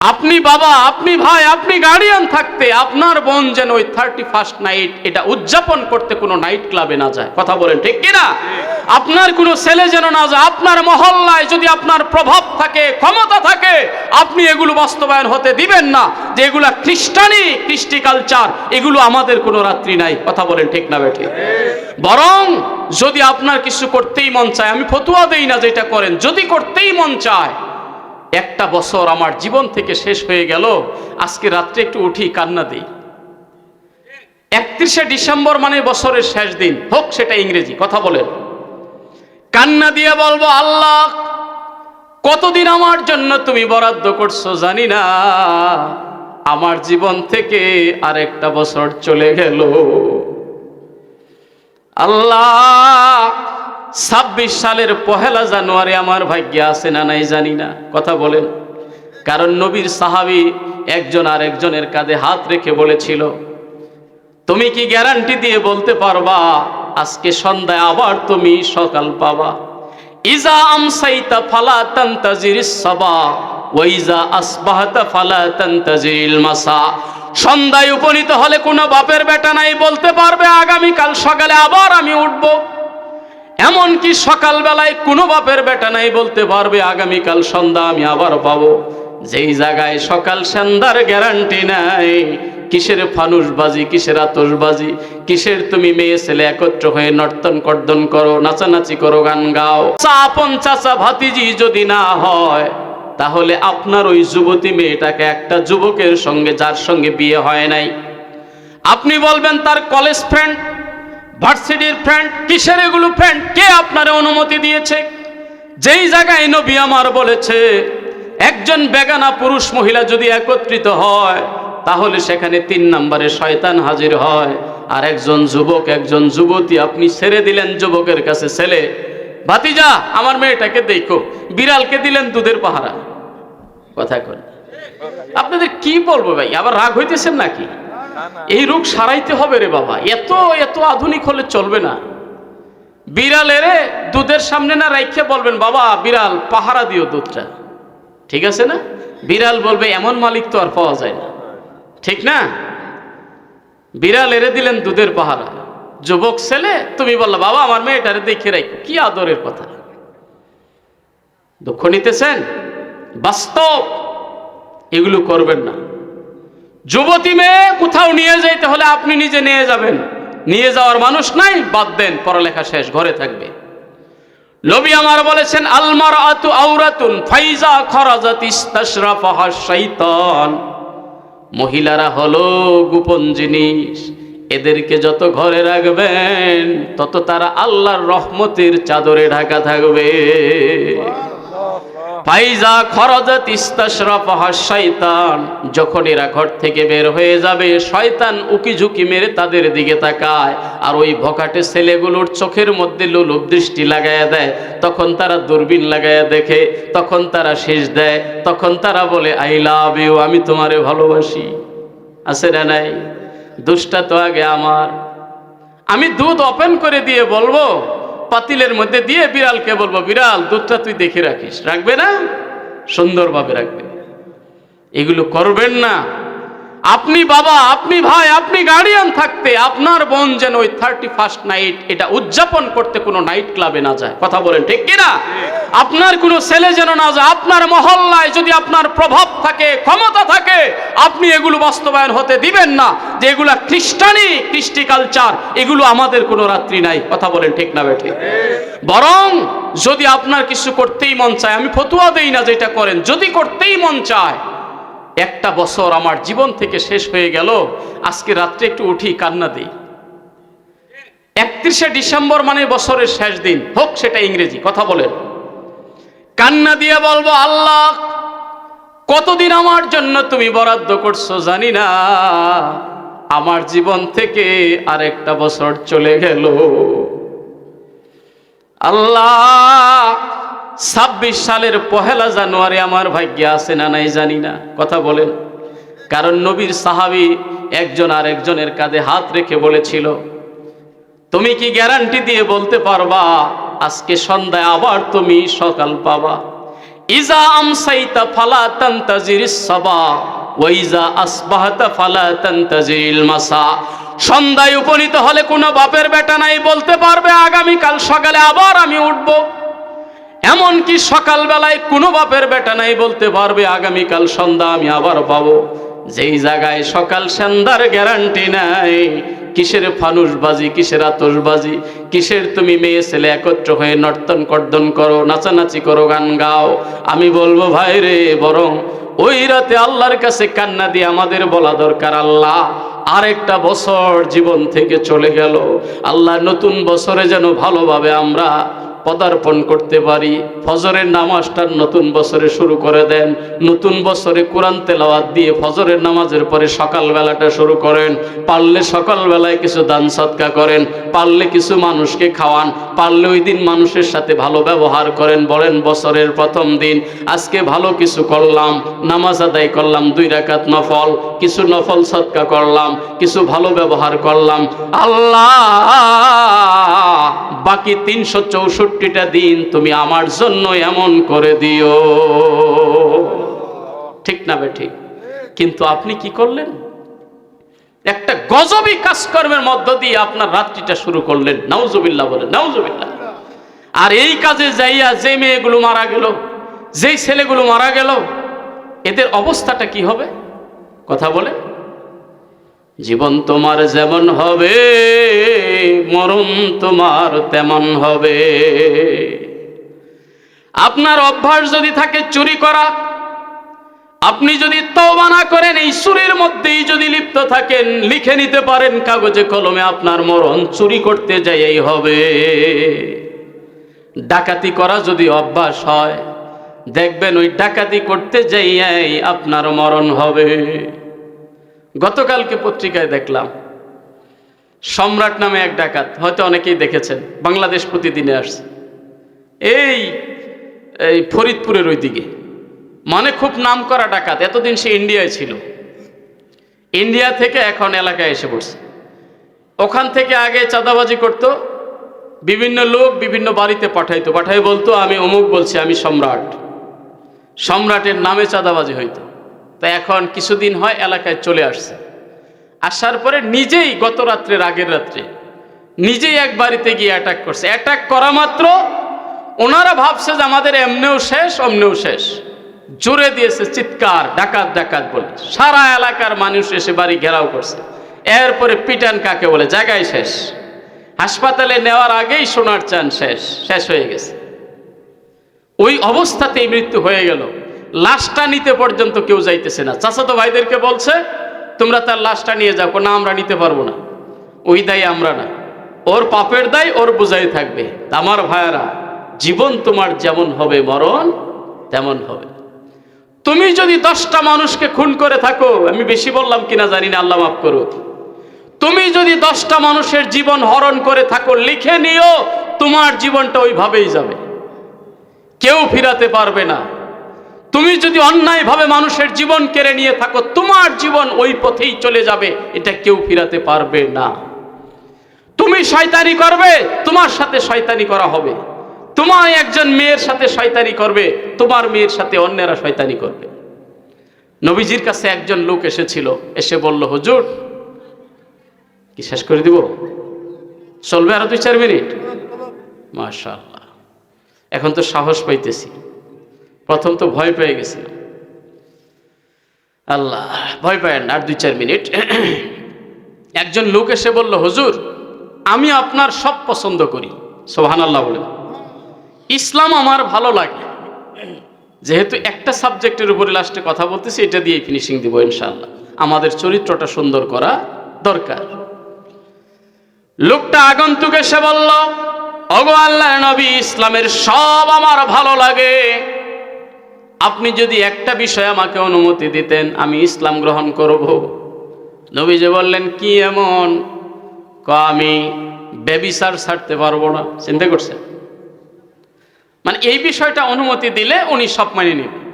আপনি বাবা, আপনি ভাই, আপনি গার্ডিয়ান থাকতে আপনার বোন যেন ওই 31st নাইট এটা উদযাপন করতে কোনো নাইট ক্লাবে না যায়। কথা বলেন ঠিক কিনা? আপনার কোনো ছেলে যেন না যায়। আপনার মহল্লায় যদি আপনার প্রভাব থাকে, ক্ষমতা থাকে, আপনি এগুলো বাস্তবায়ন হতে দিবেন না যে এগুলা খ্রিস্টানি, কৃষ্টি কালচার, এগুলো আমাদের কোনো রাত্রি নাই। কথা বলেন ঠিক না বেঠিক? বরং যদি আপনার কিছু করতেই মন চায়, আমি ফতুয়া দেই না যেটা করেন, যদি করতেই মন চায়, একটা বছর আমার জীবন থেকে শেষ হয়ে গেল, আজকে রাত্রে একটু উঠি কান্না দিই। 31শে ডিসেম্বর মানে বছরের শেষ দিন হোক, সেটা ইংরেজি। কথা বলেন, কান্না দিয়ে বলবো, আল্লাহ কতদিন আমার জন্য তুমি বরাদ্দ করছো জানি না, আমার জীবন থেকে আরেকটা বছর চলে গেল। আল্লাহ 26 সালের 1 জানুয়ারি আমার ভাগ্যে আছে না নাই জানি না। কথা বলেন, কারণ নবীর সাহাবী একজন আর একজনের কাঁধে হাত রেখে বলেছিল, তুমি কি গ্যারান্টি দিয়ে বলতে পারবা আজকে সন্ধ্যায় আবার তুমি সকাল পাবা? ইজা আমসাইতা ফালা তানতাজিরিস সাবা ওয়া ইজা আসবাহতা ফালা তানতাজিরিল মাসা। সন্ধ্যায় উপনীত হলে কোনো বাপের বেটা নাই বলতে পারবে আগামীকাল সকালে আবার আমি উঠব। এমনকি সকালবেলায় কোনো বাপের বেটা নাই বলতে পারবে আগামীকাল সন্ধ্যা আমি আবার পাবো। যেই জায়গায় সকাল সন্ধ্যার গ্যারান্টি নাই, কিসের ফানুসবাজি, কিসের আতশবাজি, কিসের তুমি মেয়ে ছেলে একত্র হয়ে নর্তন কর্দন করো, নাচানাচি করো, গান গাও। আপন চাচা ভাতিজি যদি না হয়, তাহলে আপনার ওই যুবতী মেয়েটাকে একটা যুবকের সঙ্গে, যার সঙ্গে বিয়ে হয় নাই, আপনি বলবেন তার কলেজ ফ্রেন্ড, ভার্সিটির ফ্রেন্ড, কিসের এগুলো ফ্রেন্ড? কে আপনার অনুমতি দিয়েছে? যেই জায়গায় নবী আমার বলেছে একজন বেগানা পুরুষ মহিলা যদি একত্রিত হয়, তাহলে সেখানে 3 নম্বরে শয়তান হাজির হয়। আর একজন যুবক, একজন যুবতী আপনি ছেড়ে দিলেন যুবকের কাছে, ছেলে ভাতিজা আমার মেয়েটাকে দেখো, বিড়ালকে দিলেন দুধের পাহারা। কথা কন, আপনাদের কি বলবো ভাই? আবার রাগ হইতেছেন নাকি? এই রোগ সারাইতে হবে রে বাবা, এত এত আধুনিক হলে চলবে না। বিড়ালের দুধের সামনে না রাইখে বলবেন, বাবা বিড়াল পাহারা দিও দুধটা, ঠিক আছে না? বিড়াল বলবে এমন মালিক তো আর পাওয়া যায় না, ঠিক না? বিড়াল এরে দিলেন দুধের পাহারা, যুবক ছেলে তুমি বললা বাবা আমার মেয়েটারে দেখে রাখো। কি আদরের কথা! দুঃখ নিতেছেন? বাস্তব, এগুলো করবেন না। যুবতী মেয়ে কোথাও নিয়ে যাইতে হলে আপনি নিজে নিয়ে যাবেন, নিয়ে যাওয়ার মানুষ নাই, বাদ দেন, পড়ালেখা শেষ, ঘরে থাকবে। নবী আমার বলেছেন, আল মারআতু আওরাতুন ফাইজা খরাজাত ইস্তাশরাফাহা শাইতান। মহিলারা হলো গোপন জিনিস, এদেরকে যত ঘরে রাখবেন তত তারা আল্লাহর রহমতের চাদরে ঢাকা থাকবে। ফাইজা খরাজাত ইস্তাশরাফাহা শাইতান, যখন এরা ঘর থেকে বের হয়ে যাবে, শয়তান উকি ঝুঁকি মেরে তাদের দিকে তাকায়, আর ওই ভকাটে ছেলেগুলোর চোখের মধ্যে লোলুপ দৃষ্টি লাগায়া দেয়। তখন তারা দূরবীন লাগায়া দেখে, তখন তারা শেষ দেয়, তখন তারা বলে আই লাভ ইউ, আমি তোমারে ভালোবাসি। আছে না নাই? দুষ্টা তো আগে আমার। আমি দুধ ওপেন করে দিয়ে বলবো, পাতিলের মধ্যে দিয়ে বিড়ালকে বলবো, বিড়াল দুধটা তুই দেখে রাখিস। রাখবে না? সুন্দরভাবে রাখবে। এগুলো করবেন না। আপনি বাবা, আপনি ভাই, আপনি গার্ডিয়ান থাকতে আপনার বোন যেন ওই 31st নাইট এটা উদযাপন করতে কোনো নাইট ক্লাবে না যায়। কথা বলেন ঠিক কিনা? আপনার কোনো ছেলে যেন না যায়। আপনার মহল্লায় যদি আপনার প্রভাব থাকে, ক্ষমতা থাকে, আপনি এগুলো বাস্তবায়ন হতে দিবেন না যে এগুলা খ্রিস্টানি, কৃষ্টি কালচার, এগুলো আমাদের কোনো রাত্রি নাই। কথা বলেন ঠিক না বেঠিক? বরং যদি আপনার কিছু করতেই মন চায়, আমি ফতুয়া দেই না যেটা করেন, যদি করতেই মন চায়, একটা বছর আমার জীবন থেকে শেষ হয়ে গেল, আজকে রাত্রে একটু উঠি কান্না দিই। 31শে ডিসেম্বর মানে বছরের শেষ দিন হোক, সেটা ইংরেজি। কথা বলেন, কান্না দিয়ে বলবো, আল্লাহ কতদিন আমার জন্য তুমি বরাদ্দ করছো জানি না, আমার জীবন থেকে আরেকটা বছর চলে গেল। আল্লাহ 26 সালের 1 জানুয়ারি আমার ভাগ্যে আছে না নাই জানি না। কথা বলেন, কারণ নবীর সাহাবী একজন আর একজনের কাঁধে হাত রেখে বলেছিল, তুমি কি গ্যারান্টি দিয়ে বলতে পারবা আজকে সন্ধ্যায় আবার তুমি সকাল পাবা? ইজা আমসাইতা ফালা তানতাজিরিস সাবা ওয়া ইজা আসবাহতা ফালা তানতাজিরিল মাসা। সন্ধ্যায় উপনীত হলে কোনো বাপের বেটা নাই বলতে পারবে আগামীকাল সকালে আবার আমি উঠব। এমনকি সকালবেলায় কোনো বাপের বেটা নাই বলতে পারবে আগামীকাল সন্ধ্যা আমি আবার পাবো। যেই জায়গায় সকাল সন্ধ্যার গ্যারান্টি নাই, কিসের ফানুসবাজি, কিসের আতশবাজি, কিসের তুমি মেয়ে ছেলে একত্র হয়ে নর্তন কর্দন করো, নাচানাচি করো, গান গাও। আমি বলবো ভাই রে, বরং ওই রাতে আল্লাহর কাছে কান্না দিয়ে আমাদের বলা দরকার, আল্লাহ আরেকটা বছর জীবন থেকে চলে গেল, আল্লাহ নতুন বছরে যেন ভালোভাবে আমরা পদার্পণ করতে পারি। ফজরের নামাজটা নতুন বছরে শুরু করে দেন। নতুন বছরে কোরআন তেলাওয়াত দিয়ে ফজরের নামাজের পরে সকালবেলাটা শুরু করেন। পারলে সকালবেলায় কিছু দান সদকা করেন, পারলে কিছু মানুষকে খাওয়ান, পারলে ওই দিন মানুষের সাথে ভালো ব্যবহার করেন। বলেন বছরের প্রথম দিন আজকে ভালো কিছু করলাম, নামাজ আদায় করলাম 2 রাকাত নফল, কিছু নফল সদকা করলাম, কিছু ভালো ব্যবহার করলাম। আল্লাহ বাকি 364টা দিন তুমি আমার জন্য এমন করে দিও। ঠিক না বে ঠিক? কিন্তু আপনি কি করলেন? একটা গজবী কাজকর্মের মধ্য দিয়ে আপনার রাত্রিটা শুরু করলেন। নাউজুবিল্লাহ বলেন, নাউজুবিল্লাহ। আর এই কাজে যাইয়া যে মেয়েগুলো মারা গেল, যেই ছেলেগুলো মারা গেল, এদের অবস্থাটা কি হবে? কথা বলে। জীবন তোমার যেমন হবে, মরণ তোমার তেমন হবে। আপনার অভ্যাস যদি থাকে চুরি করা, আপনি যদি তওবা না করেন, এই চুরির মধ্যেই যদি লিপ্ত থাকেন, লিখে নিতে পারেন কাগজে কলমে, আপনার মরণ চুরি করতে যাইই হবে। ডাকাতি করা যদি অভ্যাস হয়, দেখবেন ওই ডাকাতি করতে যাইয়াই আপনার মরণ হবে। গতকালকে পত্রিকায় দেখলাম সম্রাট নামে এক ডাকাত, হয়তো অনেকেই দেখেছেন, বাংলাদেশ প্রতিদিনে আসছে, এই ফরিদপুরের ওই দিকে, মানে খুব নাম করা ডাকাত। এতদিন সে ইন্ডিয়ায় ছিল, ইন্ডিয়া থেকে এখন এলাকায় এসে পড়ছে। ওখান থেকে আগে চাঁদাবাজি করত, বিভিন্ন লোক বিভিন্ন বাড়িতে পাঠাই বলতো আমি অমুক বলছি, আমি সম্রাট, সম্রাটের নামে চাঁদাবাজি হইতো। তা এখন কিছুদিন হয় এলাকায় চলে আসছে, আসার পরে নিজেই গত রাত্রের আগের রাত্রে নিজেই এক বাড়িতে গিয়ে অ্যাটাক করছে। অ্যাটাক করা মাত্র ওনারা ভাবছে যে আমাদের এমনেও শেষ অমনেও শেষ, জোরে দিয়েছে চিৎকার, ডাকাত ডাকাত বলে। সারা এলাকার মানুষ এসে বাড়ি ঘেরাও করছে। এরপরে পিটান কাকে বলে, জায়গায় শেষ। হাসপাতালে নেওয়ার আগেই সোনার চান শেষ হয়ে গেছে। ওই অবস্থাতেই মৃত্যু হয়ে গেল। লাশটা নিতে পর্যন্ত কেউ যাইতেছে না। চাচাতো ভাইদেরকে বলছে তোমরা তার লাশটা নিয়ে যাও, না আমরা নিতে পারবো না, ওই দায় আমরা না, ওর পাপের দায় ওর বোঝাই থাকবে। আমার ভাইয়েরা, জীবন তোমার যেমন হবে মরণ তেমন হবে। তুমি যদি 10টা মানুষকে খুন করে থাকো, আমি বেশি বললাম কিনা জানি না, আল্লাহ মাফ করুক, তুমি যদি 10টা মানুষের জীবন হরণ করে থাকো, লিখে নিও তোমার জীবনটা ওইভাবেই যাবে, কেউ ফিরাতে পারবে না। তুমি যদি অন্যায়ভাবে মানুষের জীবন কেড়ে নিয়ে থাকো, তোমার জীবন ওই পথেই চলে যাবে, এটা কেউ ফিরাতে পারবে না। তুমি শয়তানি করবে, তোমার সাথে শয়তানি করা হবে। তোমার একজন মেয়ের সাথে শয়তানি করবে, তোমার মেয়ের সাথে অন্যেরা শয়তানি করবে। নবীজির কাছে একজন লোক এসেছিল, এসে বলল হুজুর, কি শেষ করে দিব? চলবে আরো 2-4 মিনিট? মাশাআল্লাহ, এখন তো সাহস পাইতেছি, প্রথম তো ভয় পেয়ে গেছিলাম। আল্লাহ, ভয় পায়েন না, আর 2-4 মিনিট। একজন লোক এসে বলল হুজুর, আমি আপনার সব পছন্দ করি। সুবহানাল্লাহ বলেন। ইসলাম আমার ভালো লাগে। যেহেতু একটা সাবজেক্টের উপরে লাস্টে কথা বলতেছি, এটা দিয়ে ফিনিশিং দিব ইনশাআল্লাহ। আমাদের চরিত্রটা সুন্দর করা দরকার। লোকটা আগন্তুক এসে বলল, ওগো আল্লাহর নবী, ইসলামের সব আমার ভালো লাগে, আপনি যদি একটা বিষয় আমাকে অনুমতি দিতেন আমি ইসলাম গ্রহণ করব। নবীজি বললেন, কি এমন? আমি ব্যভিচার ছাড়তে পারবো না। চিন্তা করছেন? মানে এই বিষয়টা অনুমতি দিলে উনি সব মানিয়ে নেবেন।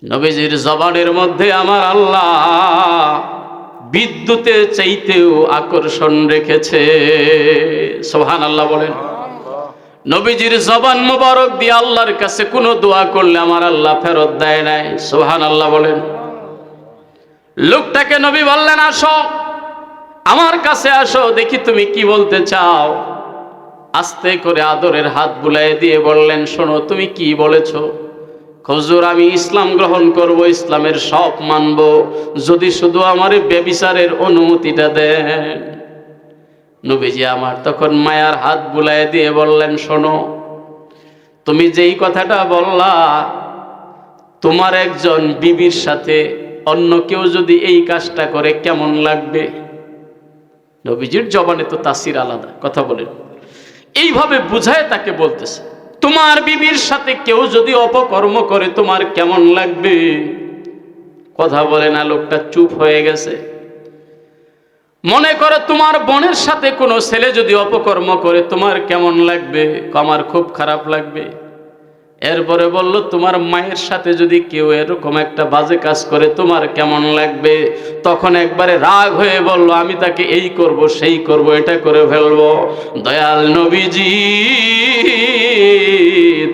নবীজির জবানের মধ্যে আমার আল্লাহ বিদ্যুতের চাইতেও আকর্ষণ রেখেছে। সুবহানাল্লাহ বলেন। নবীজির জবান মোবারক দিয়ে আল্লাহর কাছে কোনো দোয়া করলে আমার আল্লাহ ফেরত দেয় নাই। সুবহানাল্লাহ বলেন। লোকটাকে নবী বললেন, আসো আমার কাছে আসো, দেখি তুমি কি বলতে চাও। আস্তে করে আদরের হাত বুলায়ে দিয়ে বললেন, শোনো তুমি কি বলেছো। হুজুর, আমি ইসলাম গ্রহণ করব, ইসলামের সব মানব, যদি শুধু আমার ব্যভিচারের অনুমতিটা দেন। নবীজি আমার তখন মায়ার হাত বুলায়ে দিয়ে বললেন, শোনো তুমি যেই কথাটা বললা, তোমার একজন বিবির সাথে অন্য কেউ যদি এই কাজটা করে কেমন লাগবে। নবীজির জবানে তো তাসির আলাদা, কথা বলেন। এইভাবে বুঝায় তাকে বলতেছে, তোমার বিবির সাথে কেউ যদি অপকর্ম করে তোমার কেমন লাগবে। কথা বলে না, লোকটা চুপ হয়ে গেছে। মনে করো তোমার বোনের সাথে কোনো ছেলে যদি অপকর্ম করে তোমার কেমন লাগবে। আমার খুব খারাপ লাগবে। এরপরে বলল, তোমার মায়ের সাথে যদি কেউ এরকম একটা বাজে কাজ করে তোমার কেমন লাগবে। তখন একবারে রাগ হয়ে বলল, আমি তাকে এই করব, সেই করব, এটা করে ফেলবো। দয়াল নবীজি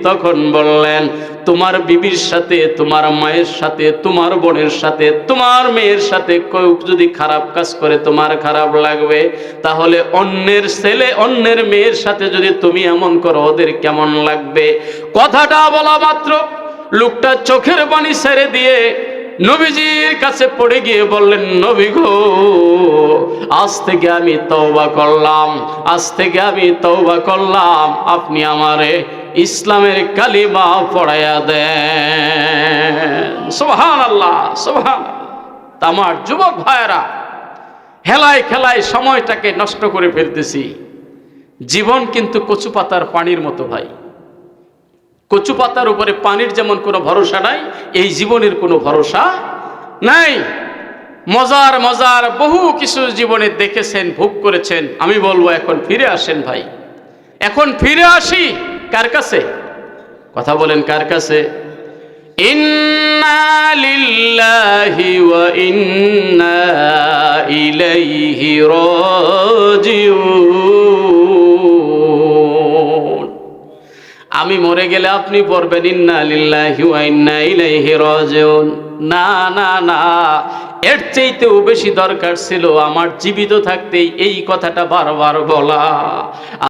তখন বললেন, তোমার বিবির সাথে, তোমার মায়ের সাথে, তোমার বোনের সাথে, তোমার মেয়ের সাথে কেউ যদি খারাপ কাজ করে তোমার খারাপ লাগবে, তাহলে অন্যের ছেলে অন্যের মেয়ের সাথে যদি তুমি এমন করো ওদের কেমন লাগবে। কথাটা বলা মাত্র লোকটা চোখের পানি ছেড়ে দিয়ে নবীজির কাছে পড়ে গিয়ে বললেন, নবী গো, আজ থেকে আমি তওবা করলাম, আজ থেকে আমি তওবা করলাম, আপনি আমারে ইসলামের কালিমা পড়াইয়া দেন। সুবহানাল্লাহ, সুবহানাল্লাহ। আমার যুবক ভাইয়েরা, হেলায় খেলায় সময়টাকে নষ্ট করে ফেলতেছি। জীবন কিন্তু কচু পাতার পানির মতো ভাই। কচু পাতার উপরে পানির যেমন কোনো ভরসা নাই, এই জীবনের কোনো ভরসা নাই। মজার মজার বহু কিছু জীবনে দেখেছেন, ভোগ করেছেন। আমি বলবো এখন ফিরে আসেন ভাই, এখন ফিরে আসি। কার কাছে? কথা বলেন, কার কাছে? ইন্না লিল্লাহি ওয়া ইন্না ইলাইহি রাজিউন। আমি মরে গেলে আপনি পড়বেন ইন্না লিল্লাহি ওয়া ইন্না ইলাইহি রাজিউন। না না না, এর চাইতেও বেশি দরকার ছিল আমার জীবিত থাকতেই এই কথাটা বারবার বলা।